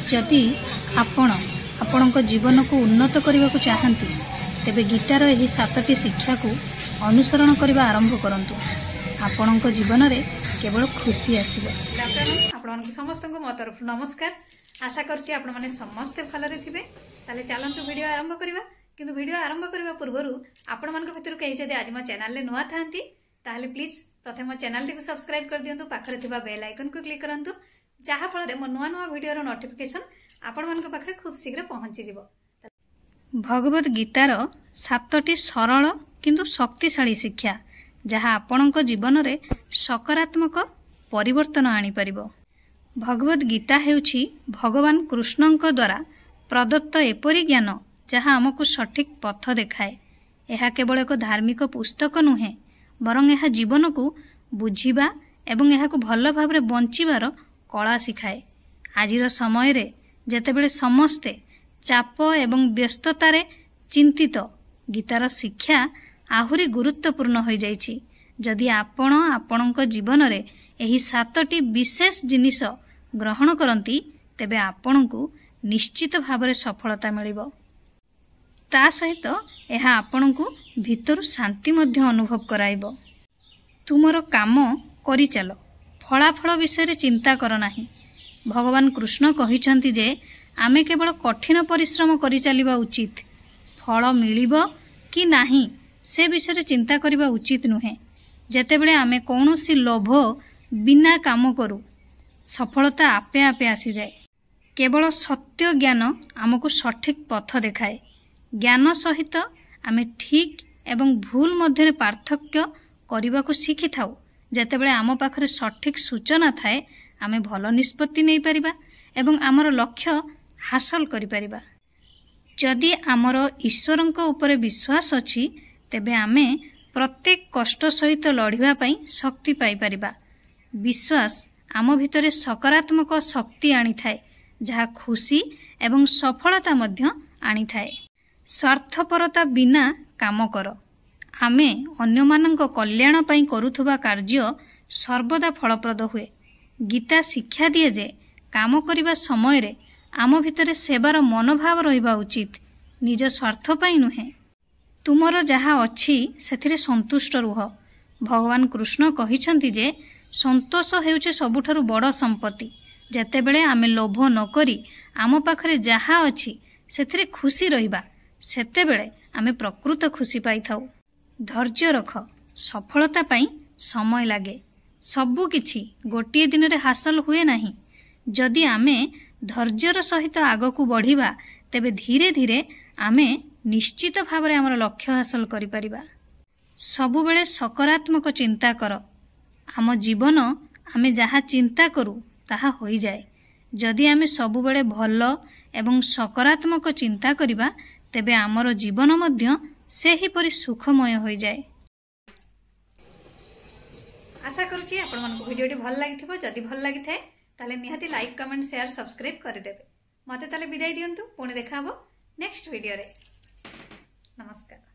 जदि आपण जीवन को उन्नत करने को चाहती तेबे गीतार यही 7टी शिक्षा को अनुसरण करने आरंभ करंतु। आपण जीवन में केवल खुशी आसो। आपण समस्त को मो तरफ नमस्कार। आशा करुच्ची आपण मैंने समस्ते भलरे थे। ताले चलतु वीडियो आरंभ करवा। किंतु वीडियो आरंभ करने पूर्व आपण मान भितर कहीं जब आज मो चैनल रे नुआ था प्लीज प्रथम मो चैनल टी सब्सक्राइब कर दिंतु। पाखरे थिबा बेल आइकन को क्लिक करंतु जहा फल मो नुआ नुआ वीडियो नोटिफिकेशन आपण मान पाखरे खूब शीघ्र पहुंची जिवो। भगवत गीतार 7टी सरल किंतु शक्तिशाली शिक्षा जहा आपणक जीवन में सकारात्मक परिवर्तन आनी परिबो। भगवत गीता हेउछि भगवान कृष्णଙ୍କ द्वारा प्रदत्त एपरी ज्ञान जहा आमको सठिक पथ देखाए। यह केवल एक धार्मिक पुस्तक नुहे बरं यह जीवन को बुझिबा एवं यह भल भाव बंचिबार कला शिखाए। आजिर समय रे जेतेबेले समस्ते चाप एवं व्यस्ततारे चिंतित गीतार शिक्षा आहुरी गुरुत्वपूर्ण हो जाइछि। जदि आपण आपणक जीवन रे एही 7टी विशेष जिनिस ग्रहण करंती तेबे आपणकु निश्चित भाव सफलता मिलिबो। ता सहित यह आपणकु भितरु शांति मध्य अनुभव कराइबो। तुमर काम करि चलो, फलाफल विषय चिंता कर नाही। भगवान कृष्ण कहिसंती जे आमे केवल कठिन परिश्रम करि चलिबा उचित। फल मिलिबो कि नाही से विषय चिंता करिबा उचित नुहे। जेतेबेले आमे कौनसी लोभ बिना काम करू सफलता आपे आपे आसी जाए। केवल सत्य ज्ञान आमको सठिक पथ देखाए। ज्ञान सहित आमे ठीक एवं भूल मध्य पार्थक्य करने को शिखि थाउ। जेतेबेले आम पाखरे सठिक सूचना थाए आमे भल निष्पत्ति नहीं परिबा एवं आमर लक्ष्य हासिल करि परिबा। जदि आमर ईश्वरंक उपरे विश्वास अछि तेबे आमे प्रत्येक कष्ट सहित लड़िबा पई शक्ति पाई परिबा। विश्वास आम भितरे सकारात्मक शक्ति आनी थाए जहा खुशी एवं सफलता मध्य आनी थाए। स्वार्थपरता बिना काम कर। आमे अन्यमानंक कल्याण पई करुथुबा कार्य सर्वदा फलप्रद हुए। गीता शिक्षा दिए जे काम करिबा समय रे आम भितरे सेवार मनोभाव रहिबा उचित, निज स्वार्थ पई नुहे। तुमर जहा अछि सेथिरे संतुष्ट रुह। भगवान कृष्ण कहिसंती जे संतोष हेउचे सबुठारु बड़ संपत्ति। जेतेबेले आमे लोभ न करी आम पाखरे जहा अछि सेथिरे खुशी रहिबा सेतेबेले आमे प्रकृत खुशी पाई थाउ। धैर्य रख, सफलता पाई समय लागे। सबु किछि गोटिए दिन रे हासिल हुए नाही। जदि आमे धैर्यर सहित आगकू बढ़िबा तेबे धीरे धीरे आमे निश्चित भाव रे हमर लक्ष्य हासिल करि परिबा। सबु बेले सकारात्मक चिंता कर। आम जीवन आमे जहा चिंता करू ताहा होई जाए। जदि आमे सबु बेले भल एवं सकारात्मक चिंता करिबा तेबे आमर जीवन मध्य सेही परि सुखमय होई जाए। आशा करुच्ची आपण मन को वीडियोटी भल लागिथिबो। जदि भल लागि थाए ताले निहाती लाइक कमेंट शेयर सब्सक्राइब कर देबे। मते ताले विदाई दियंतु। पुणी देखा हबो नेक्स्ट वीडियो रे। नमस्कार।